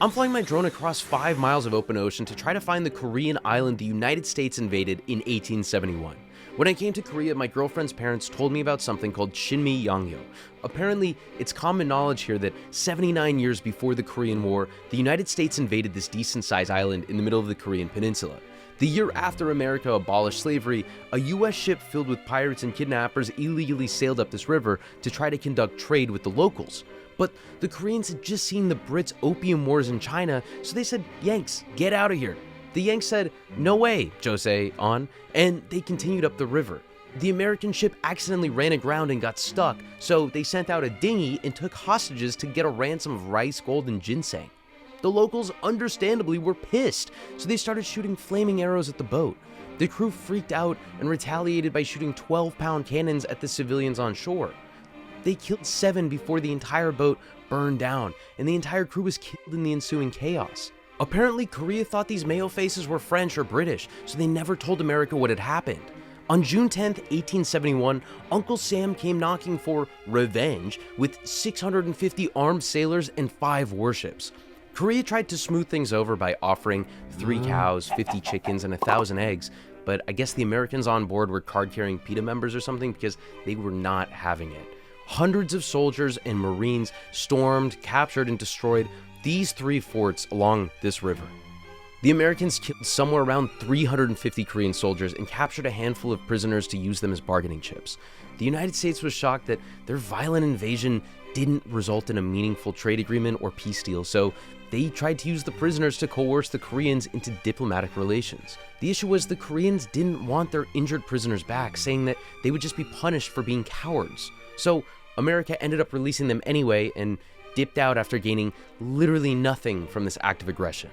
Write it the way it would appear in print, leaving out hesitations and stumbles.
I'm flying my drone across 5 miles of open ocean to try to find the Korean island the United States invaded in 1871. When I came to Korea, my girlfriend's parents told me about something called Shinmi-yangyo. Apparently, it's common knowledge here that 79 years before the Korean War, the United States invaded this decent-sized island in the middle of the Korean peninsula. The year after America abolished slavery, a US ship filled with pirates and kidnappers illegally sailed up this river to try to conduct trade with the locals. But the Koreans had just seen the Brits' opium wars in China, so they said, "Yanks, get out of here." The Yanks said, "No way, Jose, on," and they continued up the river. The American ship accidentally ran aground and got stuck, so they sent out a dinghy and took hostages to get a ransom of rice, gold, and ginseng. The locals understandably were pissed, so they started shooting flaming arrows at the boat. The crew freaked out and retaliated by shooting 12-pound cannons at the civilians on shore. They killed 7 before the entire boat burned down, and the entire crew was killed in the ensuing chaos. Apparently, Korea thought these Mayo faces were French or British, so they never told America what had happened. On June 10, 1871, Uncle Sam came knocking for revenge with 650 armed sailors and 5 warships. Korea tried to smooth things over by offering 3 cows, 50 chickens, and 1,000 eggs, but I guess the Americans on board were card-carrying PETA members or something because they were not having it. Hundreds of soldiers and Marines stormed, captured, and destroyed these 3 forts along this river. The Americans killed somewhere around 350 Korean soldiers and captured a handful of prisoners to use them as bargaining chips. The United States was shocked that their violent invasion didn't result in a meaningful trade agreement or peace deal, so they tried to use the prisoners to coerce the Koreans into diplomatic relations. The issue was the Koreans didn't want their injured prisoners back, saying that they would just be punished for being cowards. So America ended up releasing them anyway and dipped out after gaining literally nothing from this act of aggression.